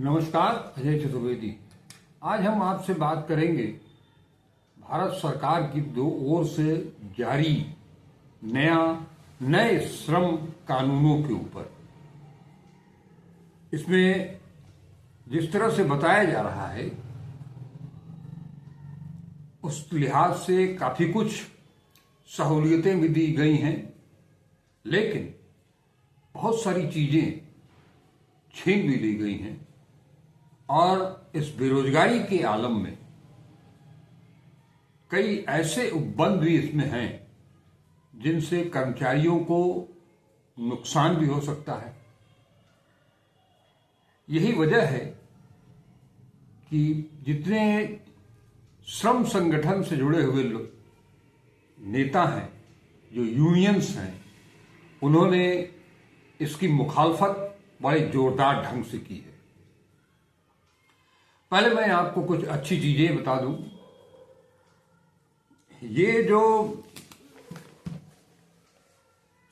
नमस्कार, अजय चतुर्वेदी। आज हम आपसे बात करेंगे भारत सरकार की दो ओर से जारी नए श्रम कानूनों के ऊपर। इसमें जिस तरह से बताया जा रहा है उस लिहाज से काफी कुछ सहूलियतें भी दी गई हैं, लेकिन बहुत सारी चीजें छीन भी ली गई हैं। और इस बेरोजगारी के आलम में कई ऐसे उपबंध भी इसमें हैं जिनसे कर्मचारियों को नुकसान भी हो सकता है। यही वजह है कि जितने श्रम संगठन से जुड़े हुए नेता हैं, जो यूनियंस हैं, उन्होंने इसकी मुखालफत बड़े जोरदार ढंग से की है। पहले मैं आपको कुछ अच्छी चीजें बता दूं। ये जो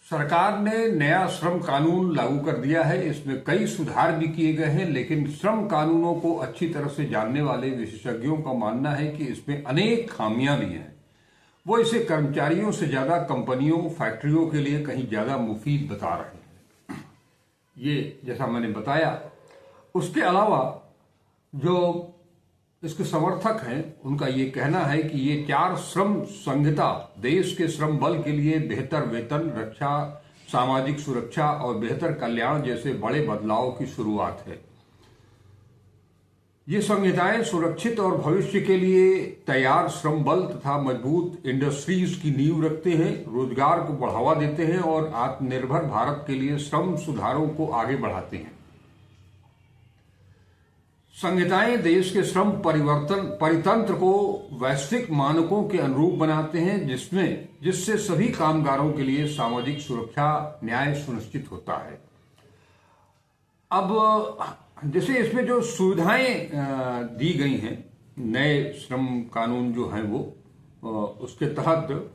सरकार ने नया श्रम कानून लागू कर दिया है, इसमें कई सुधार भी किए गए हैं, लेकिन श्रम कानूनों को अच्छी तरह से जानने वाले विशेषज्ञों का मानना है कि इसमें अनेक खामियां भी हैं। वो इसे कर्मचारियों से ज्यादा कंपनियों, फैक्ट्रियों के लिए कहीं ज्यादा मुफीद बता रहे हैं। ये जैसा मैंने बताया। उसके अलावा जो इसके समर्थक हैं, उनका ये कहना है कि ये 4 श्रम संहिता देश के श्रम बल के लिए बेहतर वेतन, रक्षा, सामाजिक सुरक्षा और बेहतर कल्याण जैसे बड़े बदलाव की शुरुआत है। ये संहिताएं सुरक्षित और भविष्य के लिए तैयार श्रम बल तथा मजबूत इंडस्ट्रीज की नींव रखते हैं, रोजगार को बढ़ावा देते हैं और आत्मनिर्भर भारत के लिए श्रम सुधारों को आगे बढ़ाते हैं। संहिताएं देश के श्रम परितंत्र को वैश्विक मानकों के अनुरूप बनाते हैं, जिससे सभी कामगारों के लिए सामाजिक सुरक्षा, न्याय सुनिश्चित होता है। अब जैसे इसमें जो सुविधाएं दी गई हैं, नए श्रम कानून जो हैं वो उसके तहत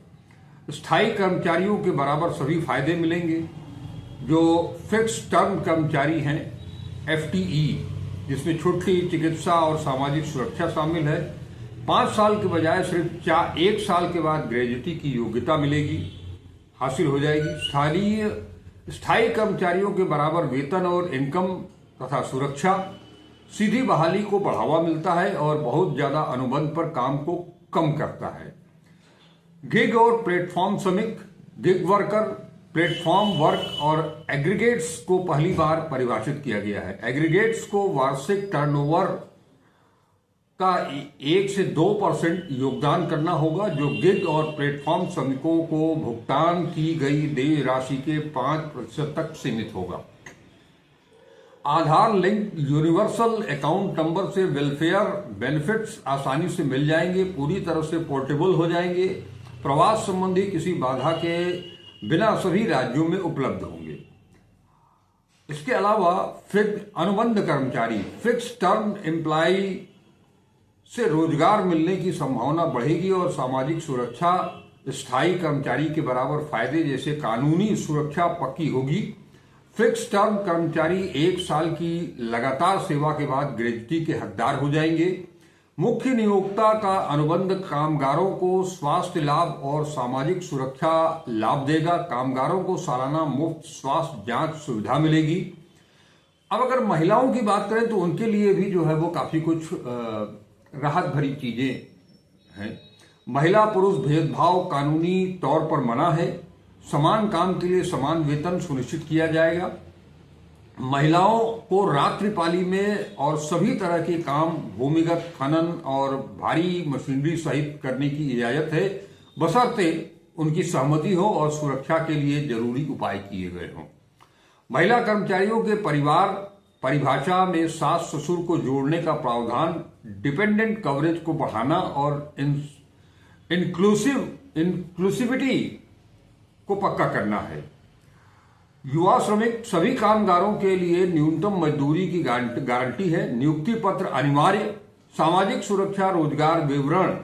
स्थायी कर्मचारियों के बराबर सभी फायदे मिलेंगे। जो फिक्स टर्म कर्मचारी हैं, FTE, जिसमें छुट्टी, चिकित्सा और सामाजिक सुरक्षा शामिल है, 5 साल के बजाय सिर्फ 1 साल के बाद ग्रेजुएटी की योग्यता मिलेगी, हासिल हो जाएगी। स्थायी कर्मचारियों के बराबर वेतन और इनकम तथा सुरक्षा, सीधी बहाली को बढ़ावा मिलता है और बहुत ज्यादा अनुबंध पर काम को कम करता है। गिग और प्लेटफॉर्म श्रमिक, गिग वर्कर, प्लेटफॉर्म वर्क और एग्रीगेट्स को पहली बार परिभाषित किया गया है। एग्रीगेट्स को वार्षिक टर्नओवर का 1 से 2% योगदान करना होगा, जो गिग और प्लेटफॉर्म श्रमिकों को भुगतान की गई देय राशि के 5% तक सीमित होगा। आधार लिंक यूनिवर्सल अकाउंट नंबर से वेलफेयर बेनिफिट्स आसानी से मिल जाएंगे, पूरी तरह से पोर्टेबल हो जाएंगे, प्रवास संबंधी किसी बाधा के बिना सभी राज्यों में उपलब्ध होंगे। इसके अलावा अनुबंध कर्मचारी, फिक्स टर्म एम्प्लॉय से रोजगार मिलने की संभावना बढ़ेगी और सामाजिक सुरक्षा, स्थायी कर्मचारी के बराबर फायदे जैसे कानूनी सुरक्षा पक्की होगी। फिक्स टर्म कर्मचारी 1 साल की लगातार सेवा के बाद ग्रेजुएटी के हकदार हो जाएंगे। मुख्य नियोक्ता का अनुबंध कामगारों को स्वास्थ्य लाभ और सामाजिक सुरक्षा लाभ देगा। कामगारों को सालाना मुफ्त स्वास्थ्य जांच सुविधा मिलेगी। अब अगर महिलाओं की बात करें तो उनके लिए भी जो है वो काफी कुछ राहत भरी चीजें हैं। महिला पुरुष भेदभाव कानूनी तौर पर मना है। समान काम के लिए समान वेतन सुनिश्चित किया जाएगा। महिलाओं को रात्रिपाली में और सभी तरह के काम, भूमिगत खनन और भारी मशीनरी सहित करने की इजाजत है, बशर्ते उनकी सहमति हो और सुरक्षा के लिए जरूरी उपाय किए गए हों। महिला कर्मचारियों के परिवार परिभाषा में सास ससुर को जोड़ने का प्रावधान, डिपेंडेंट कवरेज को बढ़ाना और इंक्लूसिविटी को पक्का करना है। युवा श्रमिक, सभी कामगारों के लिए न्यूनतम मजदूरी की गारंटी है। नियुक्ति पत्र अनिवार्य। सामाजिक सुरक्षा, रोजगार विवरण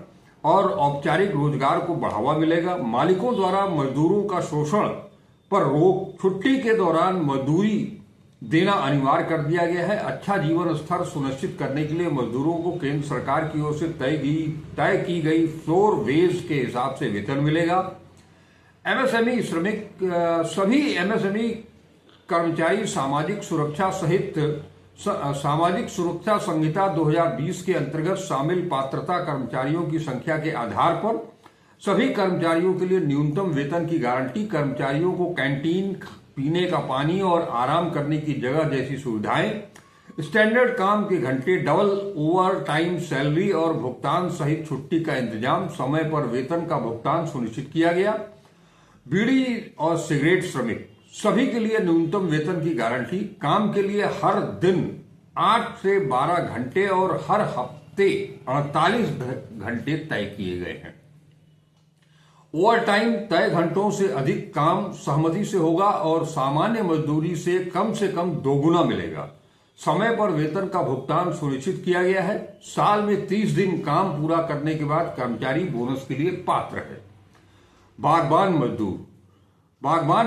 और औपचारिक रोजगार को बढ़ावा मिलेगा। मालिकों द्वारा मजदूरों का शोषण पर रोक, छुट्टी के दौरान मजदूरी देना अनिवार्य कर दिया गया है। अच्छा जीवन स्तर सुनिश्चित करने के लिए मजदूरों को केंद्र सरकार की ओर से तय की गई फ्लोर वेज के हिसाब से वेतन मिलेगा। एमएसएमई श्रमिक सभी एमएसएमई कर्मचारी सामाजिक सुरक्षा सहित सामाजिक सुरक्षा संहिता 2020 के अंतर्गत शामिल पात्रता कर्मचारियों की संख्या के आधार पर सभी कर्मचारियों के लिए न्यूनतम वेतन की गारंटी, कर्मचारियों को कैंटीन, पीने का पानी और आराम करने की जगह जैसी सुविधाएं, स्टैंडर्ड काम के घंटे, डबल ओवर टाइम सैलरी और भुगतान सहित छुट्टी का इंतजाम, समय पर वेतन का भुगतान सुनिश्चित किया गया। बीड़ी और सिगरेट श्रमिक सभी के लिए न्यूनतम वेतन की गारंटी, काम के लिए हर दिन 8 से 12 घंटे और हर हफ्ते 48 घंटे तय किए गए हैं। ओवर टाइम तय घंटों से अधिक काम सहमति से होगा और सामान्य मजदूरी से कम दोगुना मिलेगा। समय पर वेतन का भुगतान सुनिश्चित किया गया है। साल में 30 दिन काम पूरा करने के बाद कर्मचारी बोनस के लिए पात्र है। बागबान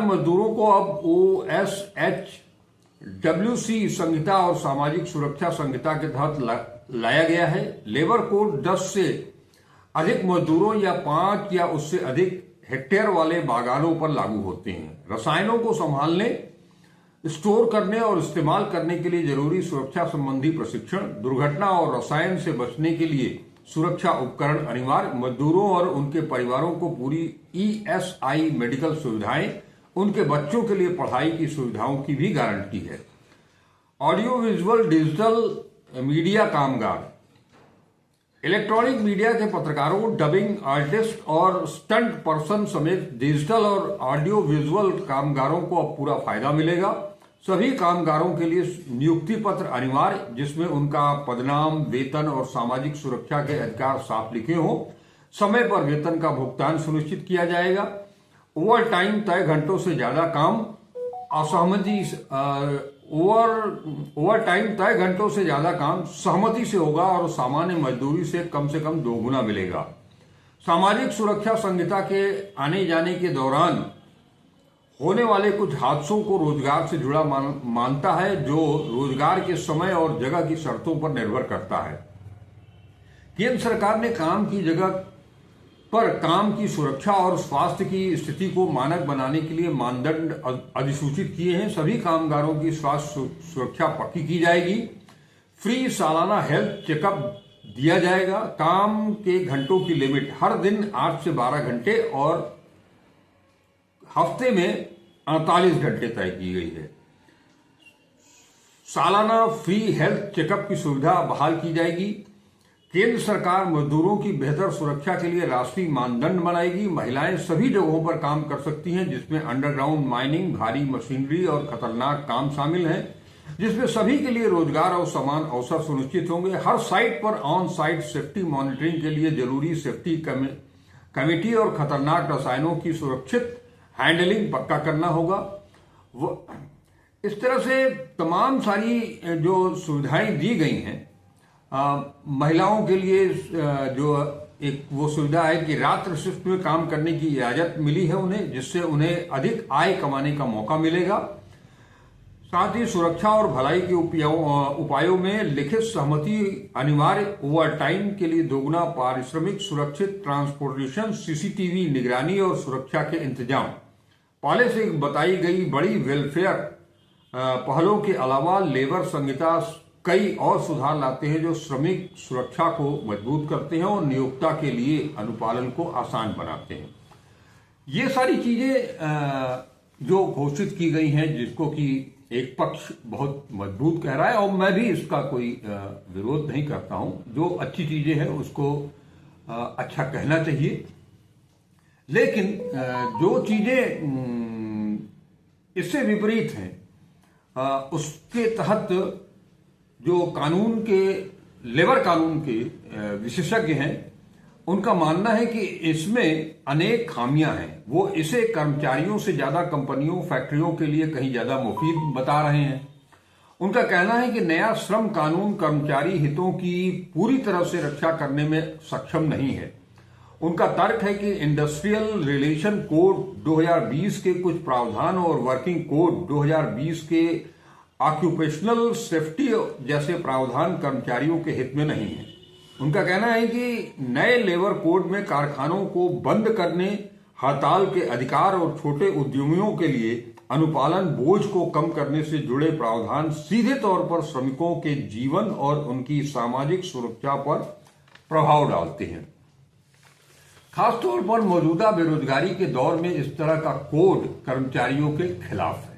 मजदूरों को अब OSHWC संहिता और सामाजिक सुरक्षा संहिता के तहत लाया गया है। लेबर कोड 10 से अधिक मजदूरों या 5 या उससे अधिक हेक्टेयर वाले बागानों पर लागू होते हैं। रसायनों को संभालने, स्टोर करने और इस्तेमाल करने के लिए जरूरी सुरक्षा संबंधी प्रशिक्षण, दुर्घटना और रसायन से बचने के लिए सुरक्षा उपकरण अनिवार्य। मजदूरों और उनके परिवारों को पूरी ESI मेडिकल सुविधाएं, उनके बच्चों के लिए पढ़ाई की सुविधाओं की भी गारंटी है। ऑडियो विजुअल डिजिटल मीडिया कामगार, इलेक्ट्रॉनिक मीडिया के पत्रकारों, डबिंग आर्टिस्ट और स्टंट पर्सन समेत डिजिटल और ऑडियो विजुअल कामगारों को अब पूरा फायदा मिलेगा। सभी कामगारों के लिए नियुक्ति पत्र अनिवार्य, जिसमें उनका पदनाम, वेतन और सामाजिक सुरक्षा के अधिकार साफ लिखे हों। समय पर वेतन का भुगतान सुनिश्चित किया जाएगा। ओवर टाइम तय घंटों से ज्यादा काम ओवर टाइम तय घंटों से ज्यादा काम सहमति से होगा और सामान्य मजदूरी से कम दोगुना मिलेगा। सामाजिक सुरक्षा संहिता के आने जाने के दौरान होने वाले कुछ हादसों को रोजगार से जुड़ा मानता है, जो रोजगार के समय और जगह की शर्तों पर निर्भर करता है। केंद्र सरकार ने काम की जगह पर काम की सुरक्षा और स्वास्थ्य की स्थिति को मानक बनाने के लिए मानदंड अधिसूचित किए हैं। सभी कामगारों की स्वास्थ्य सुरक्षा पक्की की जाएगी। फ्री सालाना हेल्थ चेकअप दिया जाएगा। काम के घंटों की लिमिट हर दिन 8 से 12 घंटे और हफ्ते में 48 घंटे तय की गई है। सालाना फ्री हेल्थ चेकअप की सुविधा बहाल की जाएगी। केंद्र सरकार मजदूरों की बेहतर सुरक्षा के लिए राष्ट्रीय मानदंड बनाएगी। महिलाएं सभी जगहों पर काम कर सकती हैं, जिसमें अंडरग्राउंड माइनिंग, भारी मशीनरी और खतरनाक काम शामिल हैं, जिसमें सभी के लिए रोजगार और समान अवसर सुनिश्चित होंगे। हर साइट पर ऑन साइट सेफ्टी मॉनिटरिंग के लिए जरूरी सेफ्टी कमेटी और खतरनाक रसायनों की सुरक्षित हैंडलिंग पक्का करना होगा। इस तरह से तमाम सारी जो सुविधाएं दी गई हैं, महिलाओं के लिए जो एक वो सुविधा है कि रात्रि शिफ्ट में काम करने की इजाजत मिली है उन्हें, जिससे उन्हें अधिक आय कमाने का मौका मिलेगा। साथ ही सुरक्षा और भलाई के उपायों में लिखित सहमति अनिवार्य। ओवर टाइम के लिए दोगुना पारिश्रमिक, सुरक्षित ट्रांसपोर्टेशन, CCTV निगरानी और सुरक्षा के इंतजाम। पहले से बताई गई बड़ी वेलफेयर पहलों के अलावा लेबर संहिता कई और सुधार लाते हैं, जो श्रमिक सुरक्षा को मजबूत करते हैं और नियोक्ता के लिए अनुपालन को आसान बनाते हैं। ये सारी चीजें जो घोषित की गई हैं, जिसको कि एक पक्ष बहुत मजबूत कह रहा है, और मैं भी इसका कोई विरोध नहीं करता हूं। जो अच्छी चीजें हैं उसको अच्छा कहना चाहिए, लेकिन जो चीजें इससे विपरीत हैं उसके तहत जो कानून के लेबर कानून के विशेषज्ञ हैं, उनका मानना है कि इसमें अनेक खामियां हैं। वो इसे कर्मचारियों से ज्यादा कंपनियों, फैक्ट्रियों के लिए कहीं ज्यादा मुफीद बता रहे हैं। उनका कहना है कि नया श्रम कानून कर्मचारी हितों की पूरी तरह से रक्षा करने में सक्षम नहीं है। उनका तर्क है कि इंडस्ट्रियल रिलेशन कोड 2020 के कुछ प्रावधान और वर्किंग कोड 2020 के ऑक्यूपेशनल सेफ्टी जैसे प्रावधान कर्मचारियों के हित में नहीं है। उनका कहना है कि नए लेबर कोड में कारखानों को बंद करने, हड़ताल के अधिकार और छोटे उद्यमियों के लिए अनुपालन बोझ को कम करने से जुड़े प्रावधान सीधे तौर पर श्रमिकों के जीवन और उनकी सामाजिक सुरक्षा पर प्रभाव डालते हैं। खासतौर पर मौजूदा बेरोजगारी के दौर में इस तरह का कोड कर्मचारियों के खिलाफ है।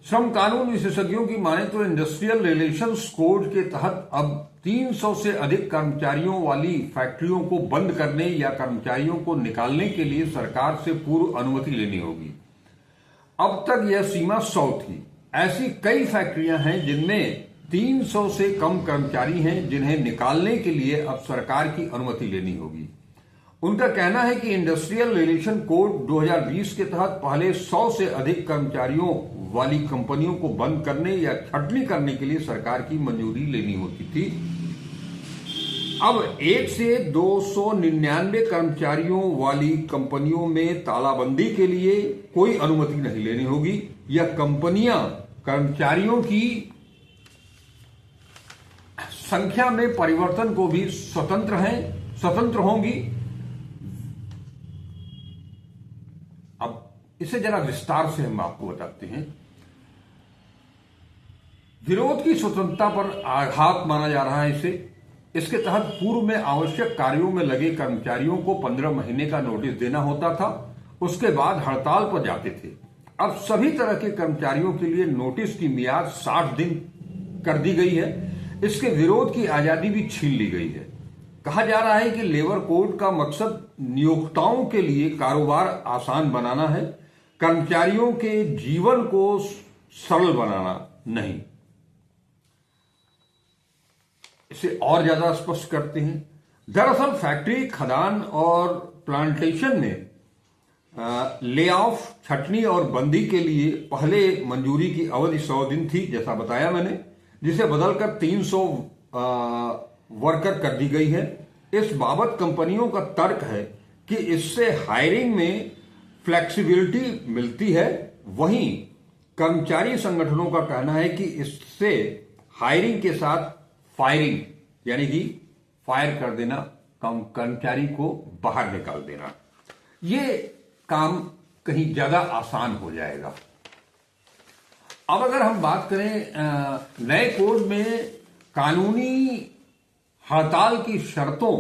श्रम कानून विशेषज्ञों की माने तो इंडस्ट्रियल रिलेशंस कोड के तहत अब 300 से अधिक कर्मचारियों वाली फैक्ट्रियों को बंद करने या कर्मचारियों को निकालने के लिए सरकार से पूर्व अनुमति लेनी होगी। अब तक यह सीमा 100 थी। ऐसी कई फैक्ट्रियां हैं जिनमें 300 से कम कर्मचारी हैं, जिन्हें निकालने के लिए अब सरकार की अनुमति लेनी होगी। उनका कहना है कि इंडस्ट्रियल रिलेशन कोड 2020 के तहत पहले 100 से अधिक कर्मचारियों वाली कंपनियों को बंद करने या छटनी करने के लिए सरकार की मंजूरी लेनी होती थी। अब 1 से 299 कर्मचारियों वाली कंपनियों में तालाबंदी के लिए कोई अनुमति नहीं लेनी होगी। यह कंपनियां कर्मचारियों की संख्या में परिवर्तन को भी स्वतंत्र होंगी। अब इसे जरा विस्तार से हम आपको बताते हैं। विरोध की स्वतंत्रता पर आघात माना जा रहा है इसे। इसके तहत पूर्व में आवश्यक कार्यों में लगे कर्मचारियों को 15 महीने का नोटिस देना होता था, उसके बाद हड़ताल पर जाते थे। अब सभी तरह के कर्मचारियों के लिए नोटिस की मियाद 60 दिन कर दी गई है। इसके विरोध की आजादी भी छीन ली गई है। कहा जा रहा है कि लेबर कोड का मकसद नियोक्ताओं के लिए कारोबार आसान बनाना है, कर्मचारियों के जीवन को सरल बनाना नहीं। इसे और ज्यादा स्पष्ट करते हैं। दरअसल फैक्ट्री, खदान और प्लांटेशन में ले ऑफ, छटनी और बंदी के लिए पहले मंजूरी की अवधि 100 दिन थी, जैसा बताया मैंने, जिसे बदलकर 300 वर्कर कर दी गई है। इस बाबत कंपनियों का तर्क है कि इससे हायरिंग में फ्लेक्सिबिलिटी मिलती है। वहीं कर्मचारी संगठनों का कहना है कि इससे हायरिंग के साथ फायरिंग, यानी कि फायर कर देना, कर्मचारी को बाहर निकाल देना, ये काम कहीं ज्यादा आसान हो जाएगा। अब अगर हम बात करें नए कोड में कानूनी हड़ताल की शर्तों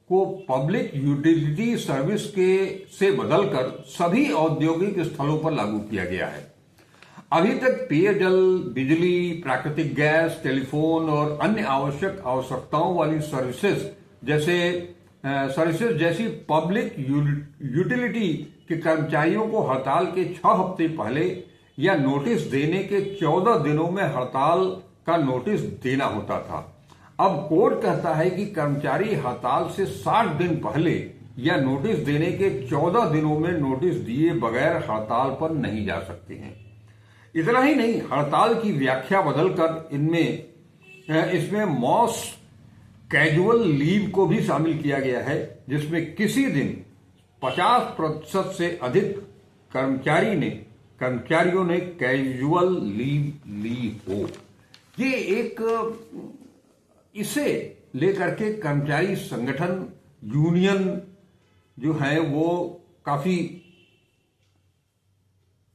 को पब्लिक यूटिलिटी सर्विस के से बदलकर सभी औद्योगिक स्थलों पर लागू किया गया है। अभी तक पेयजल, बिजली, प्राकृतिक गैस, टेलीफोन और अन्य आवश्यक आवश्यकताओं वाली सर्विसेज जैसी पब्लिक यूटिलिटी के कर्मचारियों को हड़ताल के 6 हफ्ते पहले या नोटिस देने के 14 दिनों में हड़ताल का नोटिस देना होता था। अब कोड कहता है कि कर्मचारी हड़ताल से 60 दिन पहले या नोटिस देने के 14 दिनों में नोटिस दिए बगैर हड़ताल पर नहीं जा सकते हैं। इतना ही नहीं, हड़ताल की व्याख्या बदलकर इसमें मॉस कैजुअल लीव को भी शामिल किया गया है, जिसमें किसी दिन 50% से अधिक कर्मचारियों ने कैजुअल लीव ली हो। ये एक इसे लेकर के कर्मचारी संगठन, यूनियन जो है वो काफी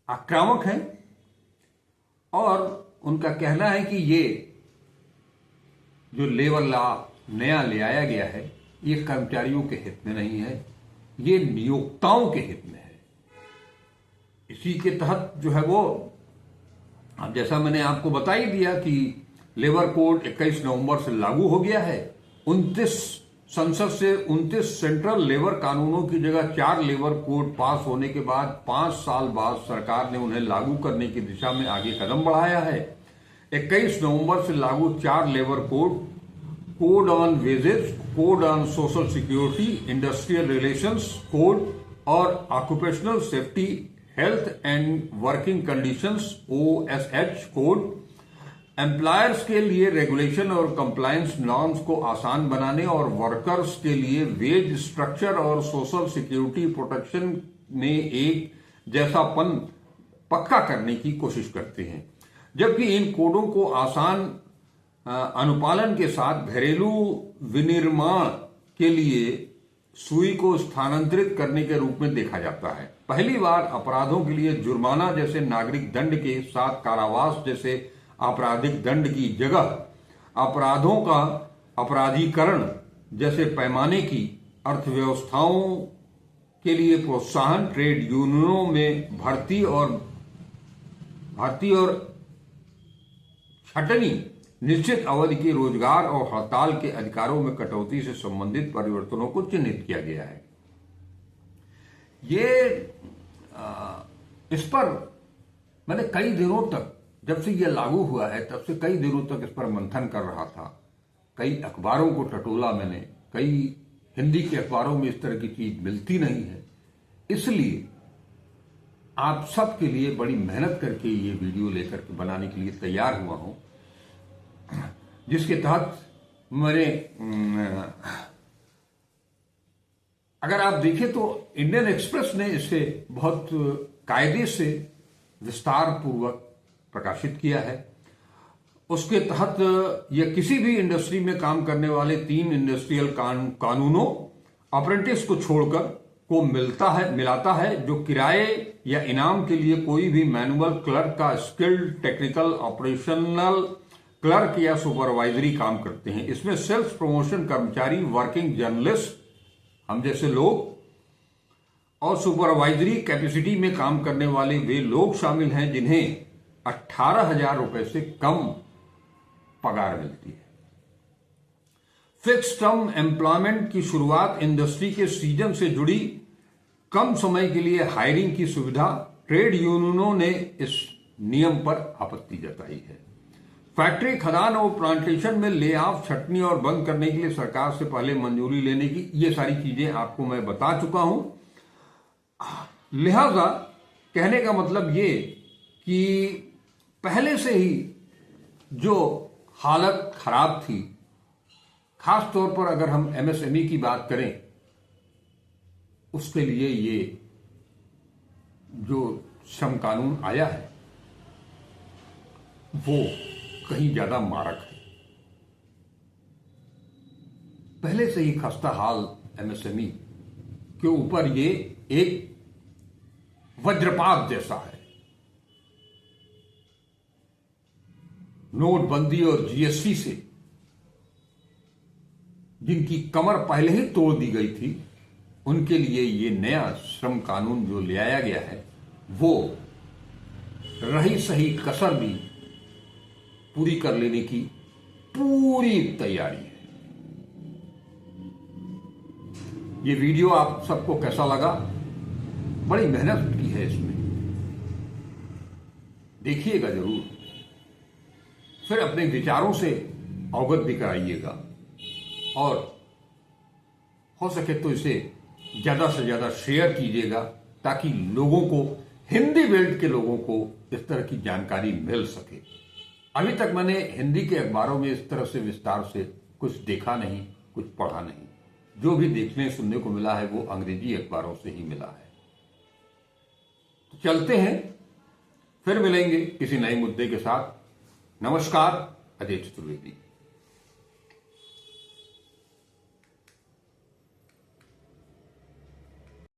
आक्रामक हैं और उनका कहना है कि ये जो लेबर लॉ नया ले आया गया है ये कर्मचारियों के हित में नहीं है, ये नियोक्ताओं के हित में है। इसी के तहत जो है वो, अब जैसा मैंने आपको बता ही दिया कि लेबर कोड 21 नवंबर से लागू हो गया है। 29 संसद से 29 सेंट्रल लेबर कानूनों की जगह 4 लेबर कोड पास होने के बाद 5 साल बाद सरकार ने उन्हें लागू करने की दिशा में आगे कदम बढ़ाया है। 21 नवंबर से लागू 4 labour code on wages, code on social security, industrial relations code और occupational safety, health and working conditions OSH code, employers के लिए रेगुलेशन और कंप्लायंस नॉर्म्स को आसान बनाने और वर्कर्स के लिए वेज स्ट्रक्चर और सोशल सिक्योरिटी प्रोटेक्शन में एक जैसापन पक्का करने की कोशिश करते हैं। जबकि इन कोडों को आसान अनुपालन के साथ घरेलू विनिर्माण के लिए सुई को स्थानांतरित करने के रूप में देखा जाता है। पहली बार अपराधों के लिए जुर्माना जैसे नागरिक दंड के साथ कारावास जैसे आपराधिक दंड की जगह अपराधों का अपराधीकरण जैसे पैमाने की अर्थव्यवस्थाओं के लिए प्रोत्साहन, ट्रेड यूनियनों में भर्ती और छटनी, निश्चित अवधि के रोजगार और हड़ताल के अधिकारों में कटौती से संबंधित परिवर्तनों को चिन्हित किया गया है। इस पर मैंने कई दिनों तक, जब से यह लागू हुआ है तब से कई दिनों तक इस पर मंथन कर रहा था। कई अखबारों को टटोला मैंने, कई हिंदी के अखबारों में इस तरह की चीज मिलती नहीं है, इसलिए आप सबके लिए बड़ी मेहनत करके ये वीडियो लेकर के बनाने के लिए तैयार हुआ हूं, जिसके तहत मैंने, अगर आप देखें तो इंडियन एक्सप्रेस ने इसे बहुत कायदे से विस्तार पूर्वक प्रकाशित किया है। उसके तहत यह किसी भी इंडस्ट्री में काम करने वाले 3 इंडस्ट्रियल कानूनों अप्रेंटिस को छोड़कर को मिलाता है, जो किराए या इनाम के लिए कोई भी मैनुअल क्लर्क का स्किल्ड टेक्निकल ऑपरेशनल क्लर्क या सुपरवाइजरी काम करते हैं। इसमें सेल्स प्रमोशन कर्मचारी, वर्किंग जर्नलिस्ट हम जैसे लोग और सुपरवाइजरी कैपेसिटी में काम करने वाले वे लोग शामिल हैं जिन्हें 18,000 रुपए से कम पगार मिलती है। फिक्स टर्म एम्प्लॉयमेंट की शुरुआत, इंडस्ट्री के सीजन से जुड़ी कम समय के लिए हायरिंग की सुविधा। ट्रेड यूनियनों ने इस नियम पर आपत्ति जताई है। फैक्ट्री, खदान और प्लांटेशन में ले ऑफ, छटनी और बंद करने के लिए सरकार से पहले मंजूरी लेने की, ये सारी चीजें आपको मैं बता चुका हूं। लिहाजा कहने का मतलब ये कि पहले से ही जो हालत खराब थी, खास तौर पर अगर हम एमएसएमई की बात करें, उसके लिए ये जो श्रम कानून आया है वो कहीं ज्यादा मारक है। पहले से ही खस्ता हाल एमएसएमई के ऊपर ये एक वज्रपात जैसा है। नोटबंदी और जीएसटी से जिनकी कमर पहले ही तोड़ दी गई थी, उनके लिए ये नया श्रम कानून जो ले आया गया है वो रही सही कसर भी पूरी कर लेने की पूरी तैयारी है। ये वीडियो आप सबको कैसा लगा? बड़ी मेहनत की है इसमें, देखिएगा जरूर, फिर अपने विचारों से अवगत भी कराइएगा और हो सके तो इसे ज्यादा से ज्यादा शेयर कीजिएगा ताकि लोगों को, हिंदी बेल्ट के लोगों को इस तरह की जानकारी मिल सके। अभी तक मैंने हिंदी के अखबारों में इस तरह से विस्तार से कुछ देखा नहीं, कुछ पढ़ा नहीं। जो भी देखने सुनने को मिला है वो अंग्रेजी अखबारों से ही मिला है। तो चलते हैं, फिर मिलेंगे किसी नए मुद्दे के साथ। नमस्कार, अजय चतुर्वेदी।